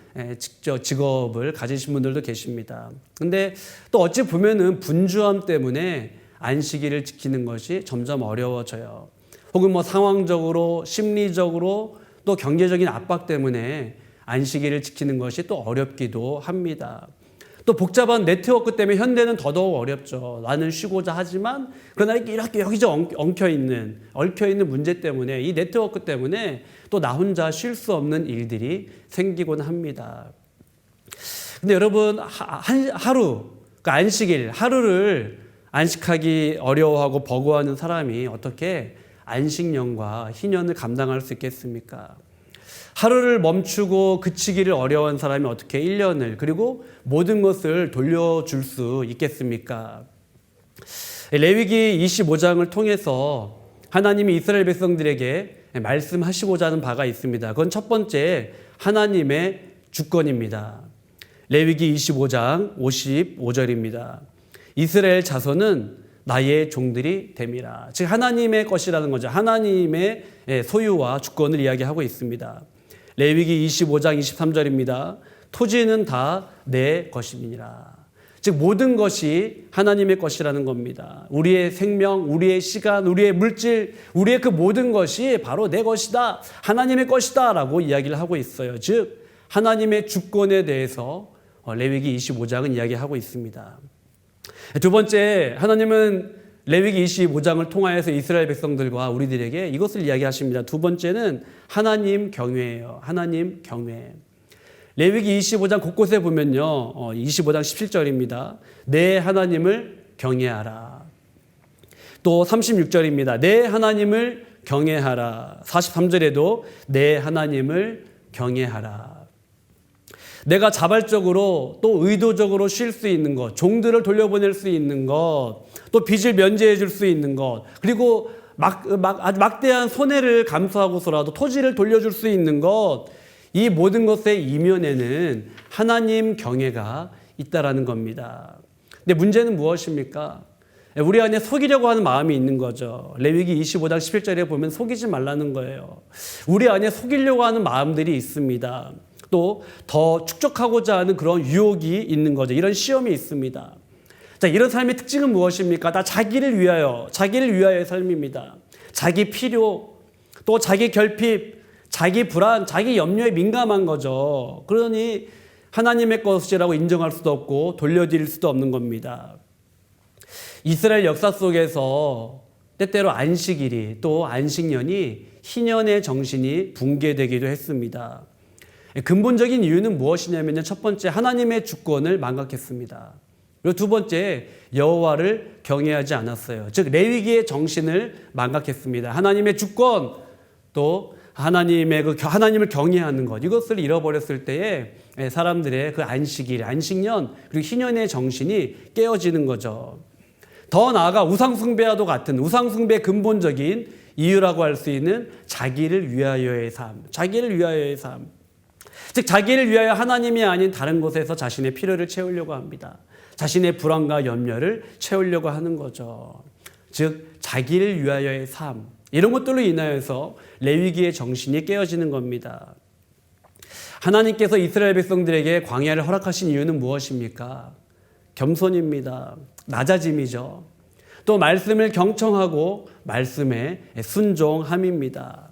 직업을 가지신 분들도 계십니다. 근데 또 어찌 보면은 분주함 때문에 안식일을 지키는 것이 점점 어려워져요. 혹은 상황적으로, 심리적으로 또 경제적인 압박 때문에 안식일을 지키는 것이 또 어렵기도 합니다. 또 복잡한 네트워크 때문에 현대는 더더욱 어렵죠. 나는 쉬고자 하지만 그러나 이렇게 여기저기 얽혀있는 문제 때문에 이 네트워크 때문에 또 나 혼자 쉴 수 없는 일들이 생기곤 합니다. 근데 여러분 안식일 하루를 안식하기 어려워하고 버거워하는 사람이 어떻게 안식년과 희년을 감당할 수 있겠습니까? 하루를 멈추고 그치기를 어려워한 사람이 어떻게 1년을 그리고 모든 것을 돌려줄 수 있겠습니까? 레위기 25장을 통해서 하나님이 이스라엘 백성들에게 말씀하시고자 하는 바가 있습니다. 그건 첫 번째 하나님의 주권입니다. 레위기 25장 55절입니다. 이스라엘 자손은 나의 종들이 됨이라. 즉 하나님의 것이라는 거죠. 하나님의 소유와 주권을 이야기하고 있습니다. 레위기 25장 23절입니다. 토지는 다 내 것임이니라. 즉 모든 것이 하나님의 것이라는 겁니다. 우리의 생명, 우리의 시간, 우리의 물질, 우리의 그 모든 것이 바로 내 것이다, 하나님의 것이다 라고 이야기를 하고 있어요. 즉 하나님의 주권에 대해서 레위기 25장은 이야기하고 있습니다. 두 번째, 하나님은 레위기 25장을 통하여서 이스라엘 백성들과 우리들에게 이것을 이야기하십니다. 두 번째는 하나님 경외예요. 하나님 경외. 레위기 25장 곳곳에 보면요, 25장 17절입니다. 내 하나님을 경외하라. 또 36절입니다. 내 하나님을 경외하라. 43절에도 내 하나님을 경외하라. 내가 자발적으로 또 의도적으로 쉴 수 있는 것, 종들을 돌려보낼 수 있는 것, 또 빚을 면제해 줄 수 있는 것, 그리고 아주 막대한 손해를 감수하고서라도 토지를 돌려줄 수 있는 것, 이 모든 것의 이면에는 하나님 경외가 있다라는 겁니다. 근데 문제는 무엇입니까? 우리 안에 속이려고 하는 마음이 있는 거죠. 레위기 25장 11절에 보면 속이지 말라는 거예요. 우리 안에 속이려고 하는 마음들이 있습니다. 또 더 축적하고자 하는 그런 유혹이 있는 거죠. 이런 시험이 있습니다. 자, 이런 삶의 특징은 무엇입니까? 다 자기를 위하여의 삶입니다. 자기 필요, 또 자기 결핍, 자기 불안, 자기 염려에 민감한 거죠. 그러니 하나님의 것이라고 인정할 수도 없고 돌려드릴 수도 없는 겁니다. 이스라엘 역사 속에서 때때로 안식일이 또 안식년이 희년의 정신이 붕괴되기도 했습니다. 근본적인 이유는 무엇이냐면요. 첫 번째, 하나님의 주권을 망각했습니다. 그리고 두 번째, 여호와를 경외하지 않았어요. 즉 레위기의 정신을 망각했습니다. 하나님의 주권, 또 하나님을 경외하는 것, 이것을 잃어버렸을 때에 사람들의 그 안식일, 안식년, 그리고 희년의 정신이 깨어지는 거죠. 더 나아가 우상숭배와도 같은 우상숭배의 근본적인 이유라고 할 수 있는 자기를 위하여의 삶, 즉 자기를 위하여 하나님이 아닌 다른 곳에서 자신의 필요를 채우려고 합니다. 자신의 불안과 염려를 채우려고 하는 거죠. 즉 자기를 위하여의 삶, 이런 것들로 인하여서 레위기의 정신이 깨어지는 겁니다. 하나님께서 이스라엘 백성들에게 광야를 허락하신 이유는 무엇입니까? 겸손입니다. 낮아짐이죠. 또 말씀을 경청하고 말씀에 순종함입니다.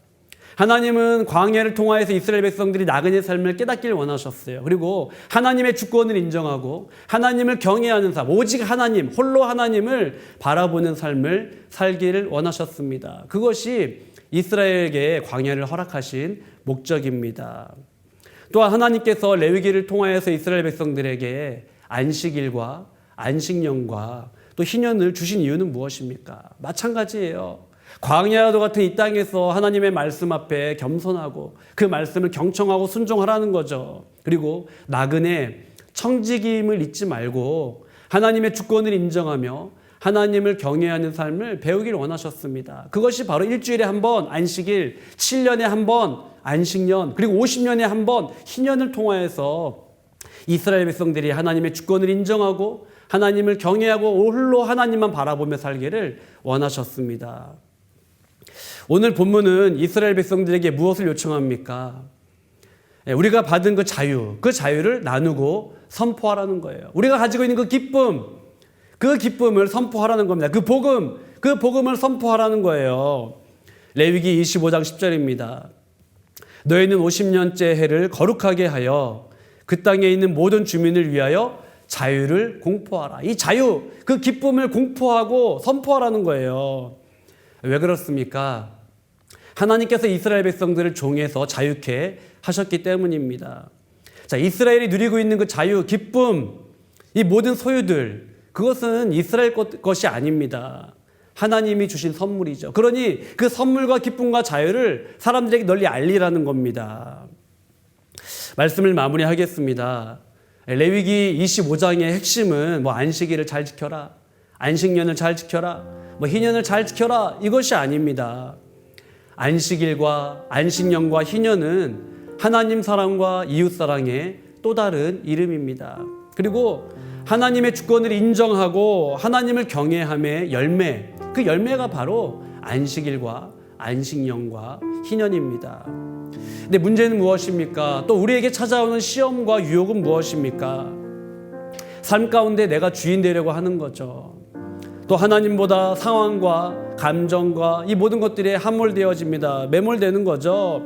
하나님은 광야를 통하여서 이스라엘 백성들이 나그네 삶을 깨닫기를 원하셨어요. 그리고 하나님의 주권을 인정하고 하나님을 경외하는 삶, 오직 하나님, 홀로 하나님을 바라보는 삶을 살기를 원하셨습니다. 그것이 이스라엘에게 광야를 허락하신 목적입니다. 또한 하나님께서 레위기를 통하여서 이스라엘 백성들에게 안식일과 안식년과 또 희년을 주신 이유는 무엇입니까? 마찬가지예요. 광야와도 같은 이 땅에서 하나님의 말씀 앞에 겸손하고 그 말씀을 경청하고 순종하라는 거죠. 그리고 나그네 청지기임을 잊지 말고 하나님의 주권을 인정하며 하나님을 경외하는 삶을 배우기를 원하셨습니다. 그것이 바로 일주일에 한 번 안식일, 7년에 한 번 안식년, 그리고 50년에 한 번 희년을 통하여서 이스라엘 백성들이 하나님의 주권을 인정하고 하나님을 경외하고 홀로 하나님만 바라보며 살기를 원하셨습니다. 오늘 본문은 이스라엘 백성들에게 무엇을 요청합니까? 우리가 받은 그 자유를 나누고 선포하라는 거예요. 우리가 가지고 있는 그 기쁨을 선포하라는 겁니다. 그 복음을 선포하라는 거예요. 레위기 25장 10절입니다. 너희는 50년째 해를 거룩하게 하여 그 땅에 있는 모든 주민을 위하여 자유를 공포하라. 이 자유, 그 기쁨을 공포하고 선포하라는 거예요. 왜 그렇습니까? 하나님께서 이스라엘 백성들을 종에서 자유케 하셨기 때문입니다. 자, 이스라엘이 누리고 있는 그 자유, 기쁨, 이 모든 소유들, 그것은 이스라엘 것이 아닙니다. 하나님이 주신 선물이죠. 그러니 그 선물과 기쁨과 자유를 사람들에게 널리 알리라는 겁니다. 말씀을 마무리하겠습니다. 레위기 25장의 핵심은 안식일을 잘 지켜라, 안식년을 잘 지켜라, 희년을 잘 지켜라, 이것이 아닙니다. 안식일과 안식년과 희년은 하나님 사랑과 이웃 사랑의 또 다른 이름입니다. 그리고 하나님의 주권을 인정하고 하나님을 경외함의 열매, 그 열매가 바로 안식일과 안식년과 희년입니다. 근데 문제는 무엇입니까? 또 우리에게 찾아오는 시험과 유혹은 무엇입니까? 삶 가운데 내가 주인 되려고 하는 거죠. 또 하나님보다 상황과 감정과 이 모든 것들이 함몰되어집니다. 매몰되는 거죠.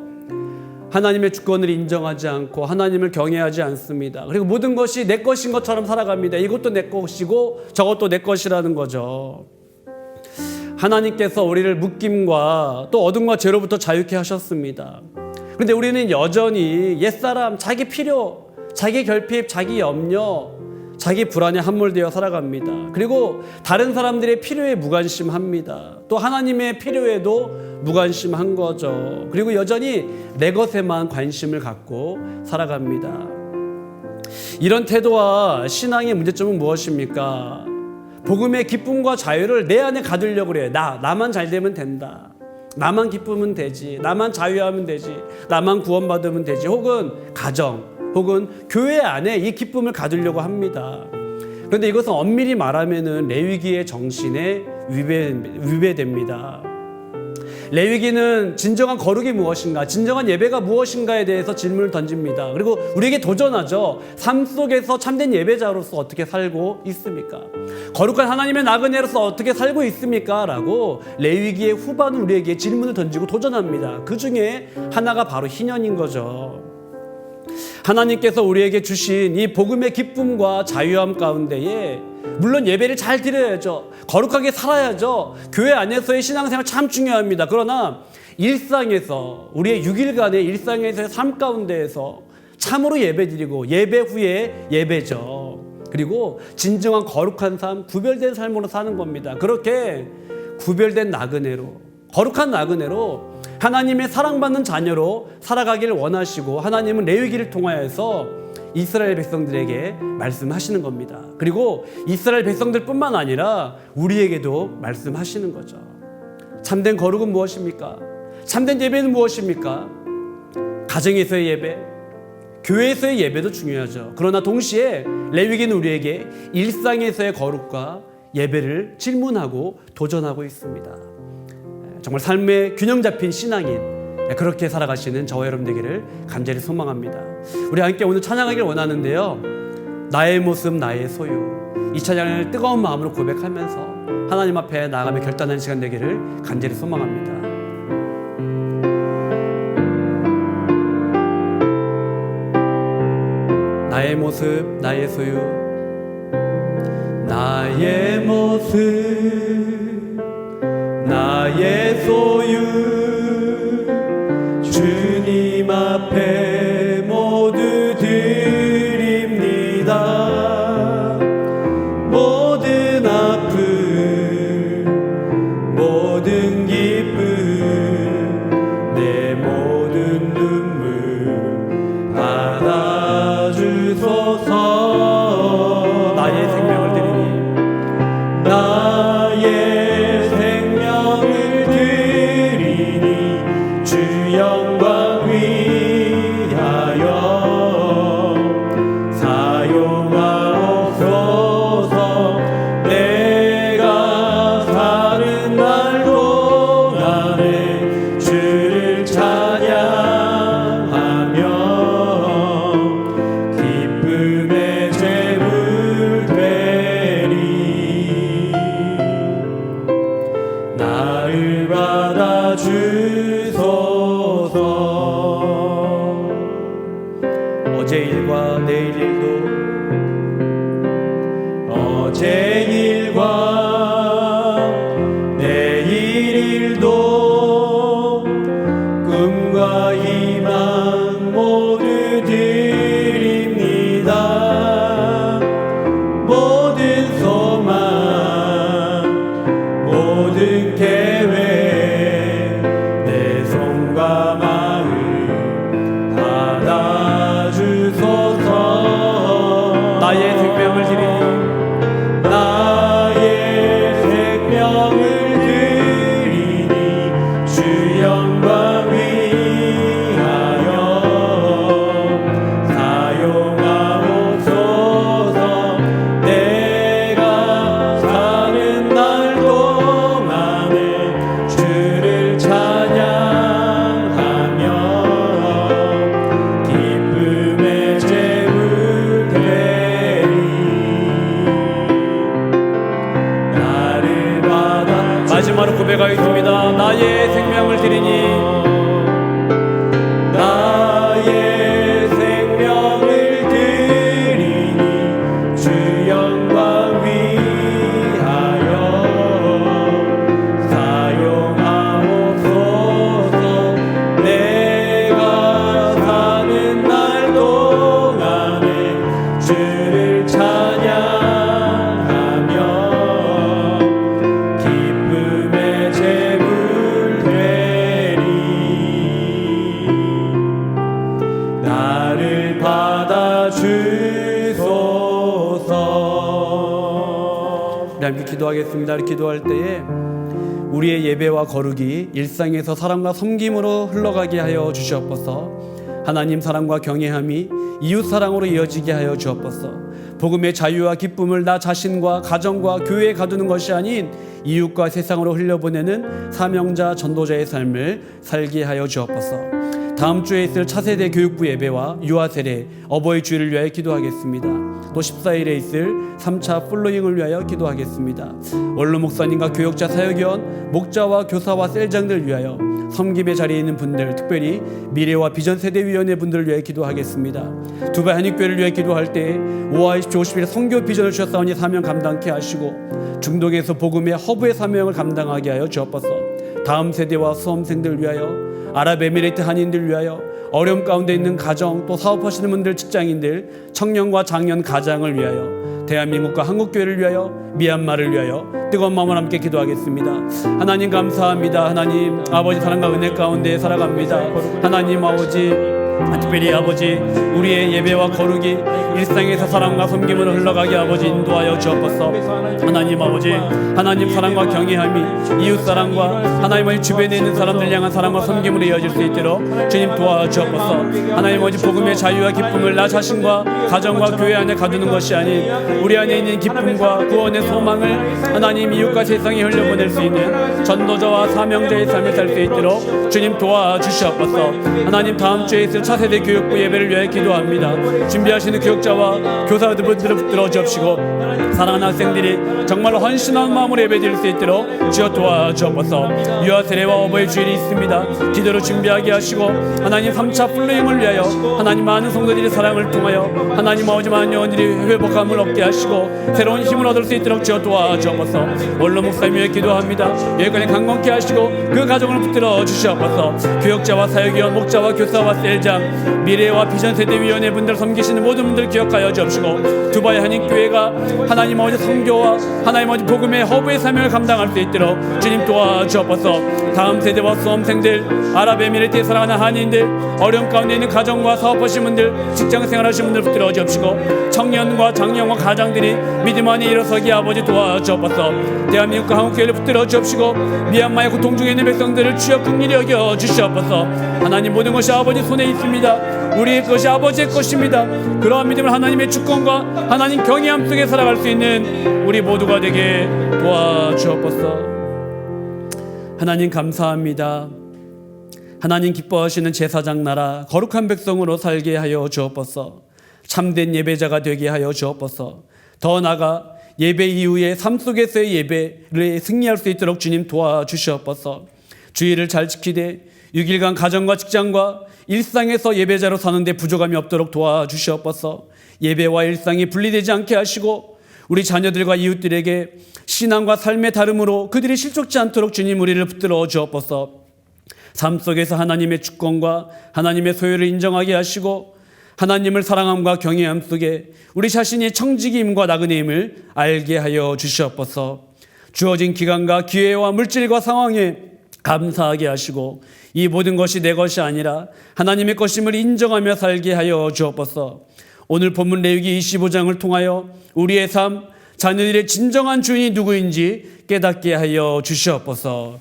하나님의 주권을 인정하지 않고 하나님을 경외하지 않습니다. 그리고 모든 것이 내 것인 것처럼 살아갑니다. 이것도 내 것이고 저것도 내 것이라는 거죠. 하나님께서 우리를 묶임과 또 어둠과 죄로부터 자유케 하셨습니다. 그런데 우리는 여전히 옛사람, 자기 필요, 자기 결핍, 자기 염려, 자기 불안에 함몰되어 살아갑니다. 그리고 다른 사람들의 필요에 무관심합니다. 또 하나님의 필요에도 무관심한 거죠. 그리고 여전히 내 것에만 관심을 갖고 살아갑니다. 이런 태도와 신앙의 문제점은 무엇입니까? 복음의 기쁨과 자유를 내 안에 가두려고 그래요. 나만 잘 되면 된다. 나만 기쁘면 되지. 나만 자유하면 되지. 나만 구원받으면 되지. 혹은 가정, 혹은 교회 안에 이 기쁨을 가두려고 합니다. 그런데 이것은 엄밀히 말하면은 레위기의 정신에 위배됩니다. 레위기는 진정한 거룩이 무엇인가, 진정한 예배가 무엇인가에 대해서 질문을 던집니다. 그리고 우리에게 도전하죠. 삶 속에서 참된 예배자로서 어떻게 살고 있습니까? 거룩한 하나님의 나그네로서 어떻게 살고 있습니까? 라고 레위기의 후반은 우리에게 질문을 던지고 도전합니다. 그 중에 하나가 바로 희년인 거죠. 하나님께서 우리에게 주신 이 복음의 기쁨과 자유함 가운데에 물론 예배를 잘 드려야죠. 거룩하게 살아야죠. 교회 안에서의 신앙생활 참 중요합니다. 그러나 일상에서, 우리의 6일간의 일상에서의 삶 가운데에서 참으로 예배드리고 예배 후에 예배죠. 그리고 진정한 거룩한 삶, 구별된 삶으로 사는 겁니다. 그렇게 구별된 나그네로, 거룩한 나그네로 하나님의 사랑받는 자녀로 살아가기를 원하시고 하나님은 레위기를 통하여서 이스라엘 백성들에게 말씀하시는 겁니다. 그리고 이스라엘 백성들뿐만 아니라 우리에게도 말씀하시는 거죠. 참된 거룩은 무엇입니까? 참된 예배는 무엇입니까? 가정에서의 예배, 교회에서의 예배도 중요하죠. 그러나 동시에 레위기는 우리에게 일상에서의 거룩과 예배를 질문하고 도전하고 있습니다. 정말 삶의 균형 잡힌 신앙인, 그렇게 살아가시는 저와 여러분 되기를 간절히 소망합니다. 우리 함께 오늘 찬양하길 원하는데요. 나의 모습, 나의 소유. 이 찬양을 뜨거운 마음으로 고백하면서 하나님 앞에 나아가며 결단하는 시간 되기를 간절히 소망합니다. 나의 모습, 나의 소유. 나의 모습, 나의 소유. 주님 앞에 모두 드립니다. 모든 아픔, 모든 기쁨, 내 모든 눈물 받아주소서. 나의 생명을 드리니, 나의 생명을 드리니 주 영광 위하여 사용하옵소서. 내가 사는 날 동안에 주를 찬양하며 기쁨의 제물 되리. 나를 받아주소서. 어제 일과 내일 일도, 어제 일과 내일 일도, 꿈과 희망 모두 드립니다. 모든 소망, 모든 계획, 내 손과 마음 받아주소서. 나의 생명을 드리니, 나의 생명을 드리니 주 영광 위하여 사용하옵소서. 내가 사는 날 동안에 주를 찬양하며 기쁨의 제물 되리. 나를 받아. 마지막으로 고백하겠습니다. 나의 생명을 드리니, 나의 생명을 드리니 주 영광 위하여 사용하옵소서. 내가 사는 날 동안에 주를 찬양하며 기쁨의 제물 되리. 나를 받아주소서. 우리 함께 기도하겠습니다. 기도할 때에 우리의 예배와 거룩이 일상에서 사랑과 섬김으로 흘러가게 하여 주시옵소서. 하나님 사랑과 경외함이 이웃 사랑으로 이어지게 하여 주옵소서. 복음의 자유와 기쁨을 나 자신과 가정과 교회에 가두는 것이 아닌 이웃과 세상으로 흘려보내는 사명자 전도자의 삶을 살게 하여 주옵소서. 다음 주에 있을 차세대 교육부 예배와 유아 세례 어버이 주일을 위하여 기도하겠습니다. 또 14일에 있을 3차 플로잉을 위하여 기도하겠습니다. 원로 목사님과 교역자 사역위원, 목자와 교사와 셀장들 위하여 섬김의 자리에 있는 분들, 특별히 미래와 비전 세대위원회 분들을 위해 기도하겠습니다. 두바이 한인교회를 위해 기도할 때 5와 20, 50일의 선교 비전을 주셨사오니 사명 감당케 하시고 중동에서 복음의 허브의 사명을 감당하게 하여 주옵소서. 다음 세대와 수험생들 위하여, 아랍에미레이트 한인들 위하여, 어려움 가운데 있는 가정, 또 사업하시는 분들, 직장인들, 청년과 장년 가장을 위하여, 대한민국과 한국교회를 위하여, 미얀마를 위하여 뜨거운 마음을 함께 기도하겠습니다. 하나님 감사합니다. 하나님 아버지 사랑과 은혜 가운데 살아갑니다. 하나님 아버지, 특별히 아버지 우리의 예배와 거룩이 일상에서 사랑과 섬김으로 흘러가게 아버지 인도하여 주옵소서. 하나님 아버지, 하나님 사랑과 경외함이 이웃 사랑과 하나님의 주변에 있는 사람들 향한 사랑과 섬김으로 이어질 수 있도록 주님 도와주옵소서. 하나님 아버지 복음의 자유와 기쁨을 나 자신과 가정과 교회 안에 가두는 것이 아닌 우리 안에 있는 기쁨과 구원의 소망을 하나님 이웃과 세상에 흘려보낼 수 있는 전도자와 사명자의 삶을 살 수 있도록 주님 도와주시옵소서. 하나님 다음 주에 있을 차세대 교육부 예배를 위해 기도합니다. 준비하시는 교육자와 교사들분들을 붙들어 주옵시고 사랑하는 학생들이 정말로 헌신한 마음으로 예배드릴 수 있도록 주여 도와주옵소서. 유아 세례와 어버이 주일이 있습니다. 기도로 준비하게 하시고 하나님 3차 플로잉을 위하여 하나님 많은 성도들의 사랑을 통하여 하나님 아버지 많은 영혼들이 회복함을 얻게 하시고 새로운 힘을 얻을 수 있도록 주여 도와주옵소서. 원로 목사님 위해 기도합니다. 여기까지 강건케 하시고 그 가정을 붙들어 주시옵소서. 교역자와 사역위원, 목자와 교사와 셀장, 미래와 비전 세대위원회 분들 섬기시는 모든 분들 기억하여 주옵시고 두바이 한인교회가 하나님 아버지 선교와 하나님 아버지 복음의 허브의 사명을 감당할 수 있도록 주님 도와주옵소서. 다음 세대와 수험생들, 아랍에미레이트에 사랑하는 한인들, 어려움 가운데 있는 가정과 사업하시는 분들, 직장생활 하시는 분들 붙들어 주옵시고 청년과 장년과 가장들이 믿음 안에 일어서기 아버지 도와주옵소서. 대한민국과 한국교회를 붙들어 주옵시고 미얀마의 고통 중에 있는 백성들을 주여 긍휼히 여겨 주시옵소서. 하나님 모든 것이 아버지 손에 있습니다. 우리의 것이 아버지의 것입니다. 그러한 믿음을 하나님의 주권과 하나님 경외함 속에 살아갈 수 있는 우리 모두가 되게 도와주옵소서. 하나님 감사합니다. 하나님 기뻐하시는 제사장 나라 거룩한 백성으로 살게 하여 주옵소서. 참된 예배자가 되게 하여 주옵소서. 더 나아가 예배 이후에 삶 속에서의 예배를 승리할 수 있도록 주님 도와주시옵소서. 주의를 잘 지키되 6일간 가정과 직장과 일상에서 예배자로 사는데 부족함이 없도록 도와주시옵소서. 예배와 일상이 분리되지 않게 하시고 우리 자녀들과 이웃들에게 신앙과 삶의 다름으로 그들이 실족지 않도록 주님 우리를 붙들어 주옵소서. 삶 속에서 하나님의 주권과 하나님의 소유를 인정하게 하시고 하나님을 사랑함과 경외함 속에 우리 자신이 청지기임과 나그네임을 알게 하여 주시옵소서. 주어진 기간과 기회와 물질과 상황에 감사하게 하시고 이 모든 것이 내 것이 아니라 하나님의 것임을 인정하며 살게 하여 주옵소서. 오늘 본문 레위기 25장을 통하여 우리의 삶, 자녀들의 진정한 주인이 누구인지 깨닫게 하여 주시옵소서.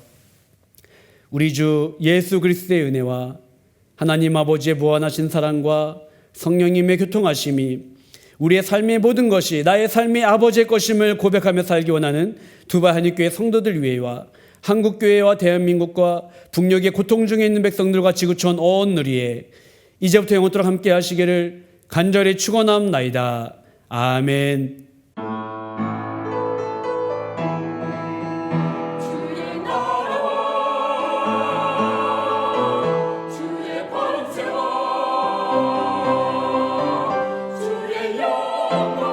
우리 주 예수 그리스도의 은혜와 하나님 아버지의 무한하신 사랑과 성령님의 교통하심이 우리의 삶의 모든 것이 나의 삶이 아버지의 것임을 고백하며 살기 원하는 두바이 한인교회 성도들 위해와 한국교회와 대한민국과 북녘의 고통 중에 있는 백성들과 지구촌 온 누리에 이제부터 영원토록 함께 하시기를 간절히 축원합나이다. 아멘. 주의 영광